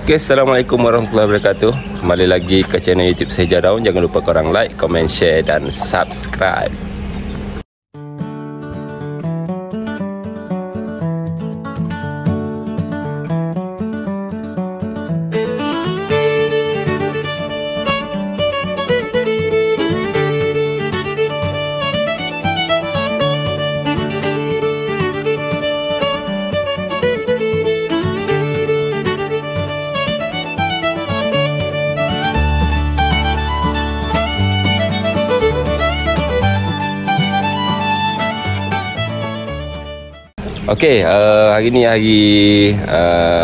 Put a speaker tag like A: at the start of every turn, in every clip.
A: Okey, Assalamualaikum warahmatullahi wabarakatuh. Kembali lagi ke channel YouTube saya Jadaun. Jangan lupa korang like, komen, share dan subscribe. Okey, hari ni hari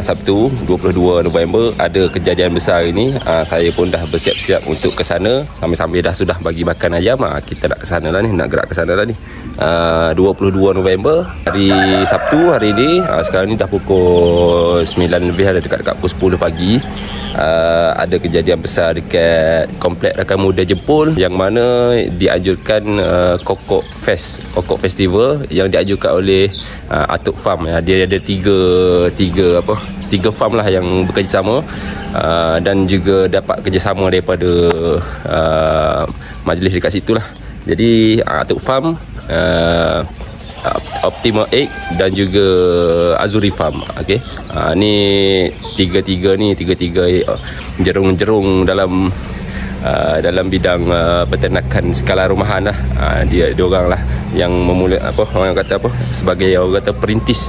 A: Sabtu 22 November ada kejadian besar hari ni. Saya pun dah bersiap-siap untuk ke sana. Sambil-sambil dah sudah bagi makan ayam. Kita nak ke sana lah ni, nak gerak ke sana lah ni. 22 November hari Sabtu hari ni. Sekarang ni dah pukul 9 lebih, ada dekat pukul 10 pagi. Ada kejadian besar dekat Komplek Rakan Muda Jempol, yang mana dianjurkan Kokok Festival yang dianjurkan oleh Atuk Farm. Dia ada tiga farm lah yang bekerjasama, dan juga dapat kerjasama daripada majlis dekat situ lah. Jadi Atuk Farm, Optimal Egg dan juga Azuri Farm. Okey, ni tiga-tiga jerung-jerung dalam bidang peternakan skala rumahan lah. Dia orang lah yang memulai orang kata sebagai orang kata perintis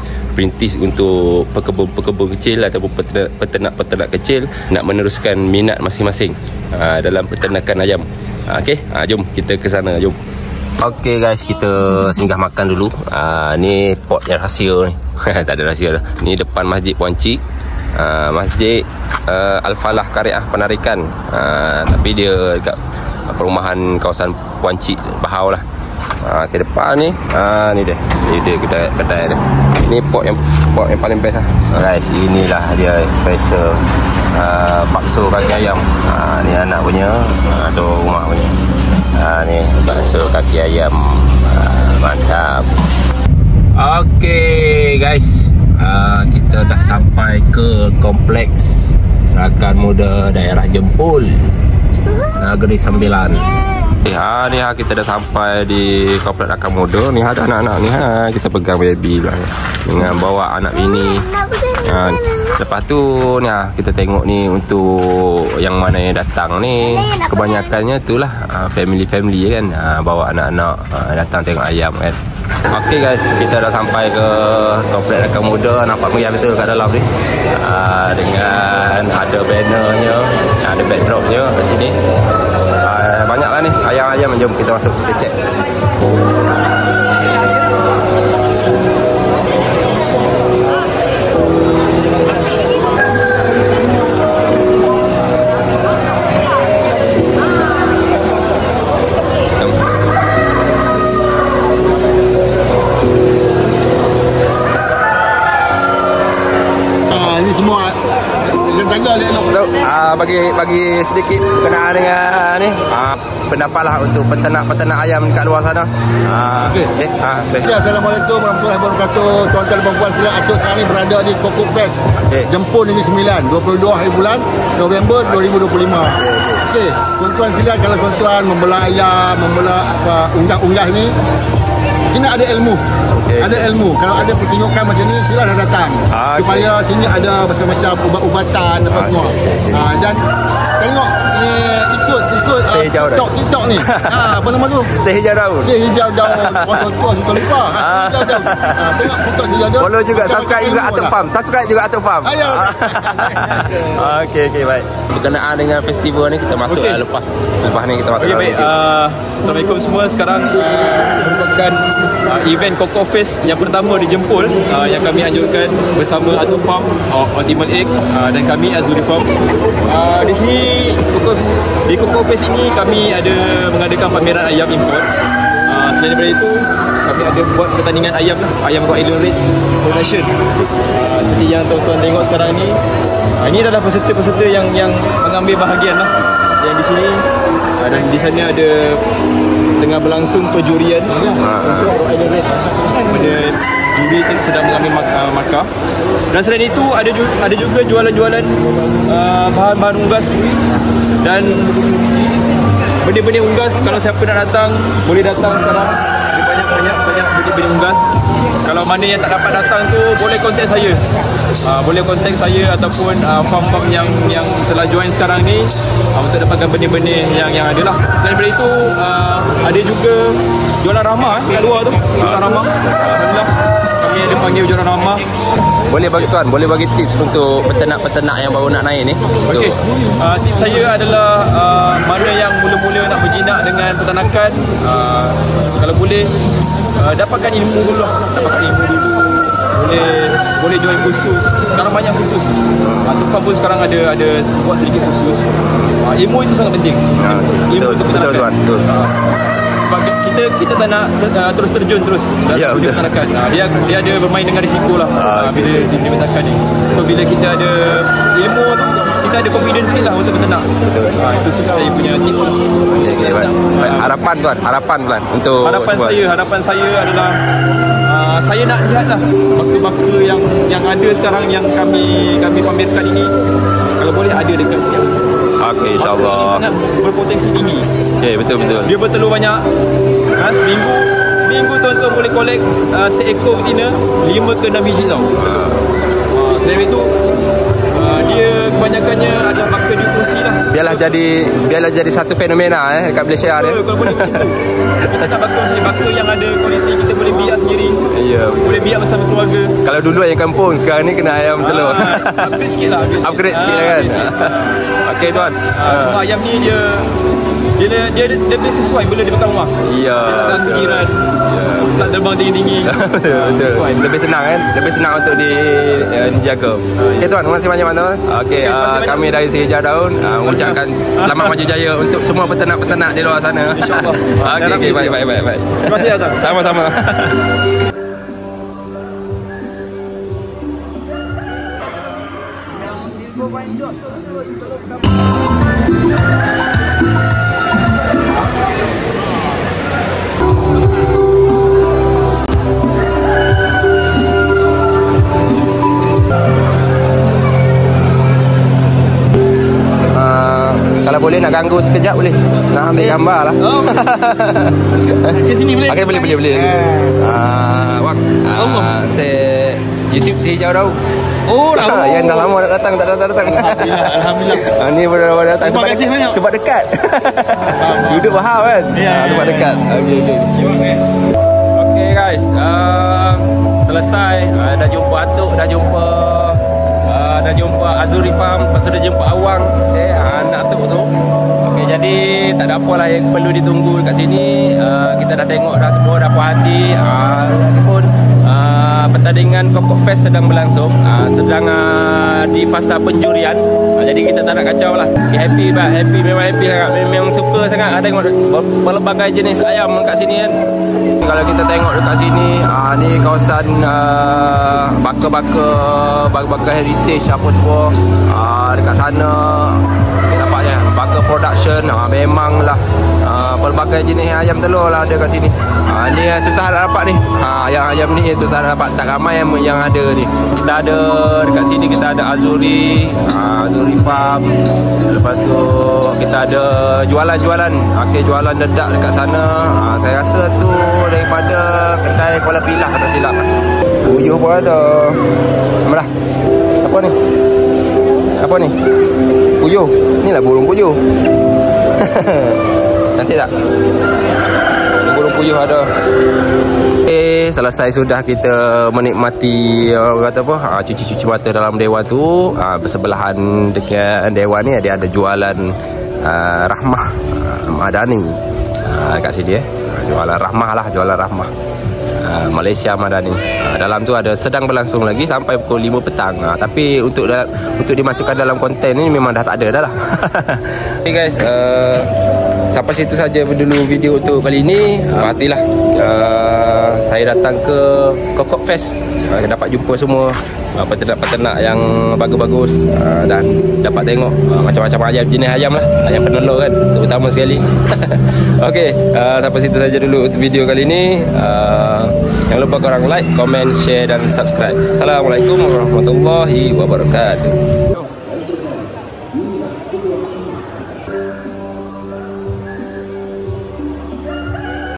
A: untuk pekebun kecil ataupun peternak kecil nak meneruskan minat masing-masing dalam peternakan ayam. Okey, jom kita ke sana, jom. Okey guys, kita singgah makan dulu. Ni pot yang rahsia ni. Tak ada rahsia dah. Ni depan Masjid Puan Cik. Masjid Al-Falah Karyah Penarikan. Tapi dia dekat perumahan kawasan Puan Cik Bahau lah. Ke depan ni, ni dia. Ni dia kedai dia. Ni pot yang paling best lah. Guys, inilah dia special bakso kaki ayam. Ni anak punya atau rumah punya. Ni bakso kaki ayam. Mantap. Okey guys, kita dah sampai ke Kompleks Rakan Muda Daerah Jempol, Negeri Sembilan. Ni kita dah sampai di Kompleks Rakan Muda. Ni ada anak-anak ni, kita pegang baby lah, dengan bawa anak bini. Lepas tu ni kita tengok ni untuk yang mana yang datang ni, kebanyakannya itulah family kan, bawa anak-anak datang tengok ayam kan. Okey guys, kita dah sampai ke Kompleks Rakan Muda. Nampak meriah betul kat dalam ni, dengan ada bannernya, ada backdropnya kat sini. Banyaklah ni ayam-ayam. Jom kita masuk, kita check.
B: Ini semua
A: bagi sedikit berkenaan dengan ni, pendapatlah untuk peternak ayam kat luar sana.
B: Okey. Assalamualaikum warahmatullahi wabarakatuh. Tuan-tuan dan puan sekalian, Atuk sekarang ni berada di Kokok Fest Jempol Negeri Sembilan, 22 hari bulan November 2025. Okey, tuan-tuan sekalian, kalau tuan-tuan membela ayam, membela unggah-unggah ni, kena ada ilmu. Ada ilmu. Kalau ada pertunjukan macam ni, silalah datang. Supaya sini ada macam-macam ubat-ubatan apa semua. Dan tengok ni, ikut TikTok ni. Apa nama tu?
A: Sehijau daun.
B: Sehijau daun. Tuan-tuan suka lupa. Sehijau daun. Tengok TikTok Sehijau daun.
A: Follow juga, subscribe juga Atuk Farm.
B: Ayo.
A: Okey, baik. Berkenaan dengan festival ni, kita masuk lepas ni kita masuk.
C: Baik. Assalamualaikum semua. Sekarang merupakan event Kokok Fest yang pertama di Jempol, yang kami anjurkan bersama Atuk Farm, Optimal Egg, dan kami Azuri Farm. Di sini di Kokok Fest ini kami ada mengadakan pameran ayam import. Selain daripada itu, kami ada buat pertandingan ayam lah, ayam Rottweiler Red Production. Seperti yang tuan-tuan tengok sekarang ni, ini adalah peserta-peserta yang mengambil bahagian lah. yang di sini dan di sana ada tengah berlangsung perjurian untuk Royal Red. Pada juri sedang mengambil markah. Dan selain itu ada juga jualan-jualan bahan-bahan unggas dan benih-benih unggas. Kalau siapa nak datang boleh datang sekarang. Ada banyak benih-benih unggas. Kalau mana yang tak dapat datang tu boleh kontak saya. Boleh kontak saya ataupun farm-farm yang telah join sekarang ni untuk dapatkan benih-benih yang ada lah. Selain daripada itu ada juga jualan ramah kat luar tu. Jualan ramah. Alhamdulillah kami ada panggil jualan ramah.
A: Boleh bagi tips untuk peternak-peternak yang baru nak naik ni.
C: Okey. Tips saya adalah mana yang mula-mula nak berjinak dengan peternakan, kalau boleh dapatkan ilmu dulu lah. Boleh join khusus. Sekarang banyak khusus. Tufam pun sekarang ada buat sedikit khusus. Ilmu itu sangat penting. Ilmu untuk peternakan. Betul. Sebab kita tak nak terus terjun dalam dunia peternakan. Dia ada bermain dengan risiko lah bila di peternakan ni. So bila kita ada ilmu tu, kita ada confidence sikit lah untuk berternak. Itu saya punya tips lah.
A: Harapan tuan untuk
C: harapan saya adalah saya nak lihat lah baka-baka yang ada sekarang yang kami pamerkan ini, kalau boleh ada dekat setiap.
A: Okey, insyaAllah.
C: Ini sangat berpotensi tinggi.
A: Okey, betul.
C: Dia bertelur banyak. Seminggu tuan-tuan boleh collect seekor betina 5 ke 6 biji tau. Selain itu dia kebanyakannya adalah baka difusi lah.
A: Biarlah jadi satu fenomena dekat Malaysia ni.
C: Kalau boleh macam tu. Kita tak baka macam ni, baka yang ada kualiti, kita boleh biak sendiri.
A: Ya, betul. Boleh
C: biak bersama keluarga.
A: Kalau dulu ayam kampung, sekarang ni kena ayam telur.
C: Upgrade sikit lah.
A: Upgrade sikit kan. Okey tuan.
C: Cuma ayam ni dia boleh sesuai bila dia datang rumah.
A: Ya.
C: Dia tak fikiran. Tak terbang tinggi-tinggi.
A: Betul. Lebih senang kan? Lebih senang untuk dijaga. Okey tuan, terima kasih banyak tuan. Okey, kami dari Sihijau Daun mengucapkan selamat maju jaya untuk semua peternak-peternak di luar sana.
C: InsyaAllah.
A: Okey, baik.
C: Terima kasih Azam.
A: Sama-sama. Kalau boleh nak ganggu sekejap boleh. Nak ambil gambar lah.
C: Ke sini boleh?
A: Okey, boleh. Wak. Saya YouTube Sihijau Daun.
C: Oh,
A: yang dah lama nak datang, tak datang.
C: Alhamdulillah.
A: Ni baru datang sebab dekat. Duduk faham kan? Sebab dekat. Okey guys, selesai. Dah jumpa Atuk, dah jumpa Azuri Farm, lepas tu dah jumpa Awang, anak Atuk tu. Okey, jadi tak ada apa lah yang perlu ditunggu dekat sini. Kita dah tengok dah semua, dah puas hati. Lagipun pertandingan Kokok Fest sedang berlangsung, sedang di fasa penjurian. Jadi kita tak nak kacau lah. Happy memang happy sangat. Memang suka sangat tengok berbagai jenis ayam kat sini kan. Kalau kita tengok dekat sini, ni kawasan baka heritage apa semua. Dekat sana nampaknya baka production, memanglah pelbagai jenis ayam telur lah ada kat sini. Ni susah nak dapat ni. Ayam ni susah nak dapat, tak ramai yang ada ni. Kita ada dekat sini, kita ada Azuri Farm. Lepas tu kita ada jualan-jualan. Okey, jualan dedak dekat sana. Saya rasa tu daripada kedai Kuala Pilah tak silap. Puyuh pun ada. Amalah. Apa ni? Puyuh. Inilah burung puyuh. Cantik tak? Burung puyuh ada. Selesai sudah kita menikmati orang kata apa, cuci-cuci mata dalam dewan tu. Bersebelahan dengan dewan ni ada jualan Rahmah Madani kat sini jualan Rahmah Malaysia Madani. Dalam tu ada sedang berlangsung lagi sampai pukul 5 petang. Tapi untuk dimasukkan dalam konten ni memang dah tak ada dah lah. Okay guys, sampai situ saja dulu video untuk kali ini. Hatilah saya datang ke Kokok Fest, dapat jumpa semua peternak-peternak yang bagus-bagus, dan dapat tengok macam-macam ayam, jenis ayam lah, ayam penelur kan, terutama sekali. Okey, sampai situ saja dulu untuk video kali ini. Jangan lupa korang like, komen, share dan subscribe. Assalamualaikum warahmatullahi wabarakatuh.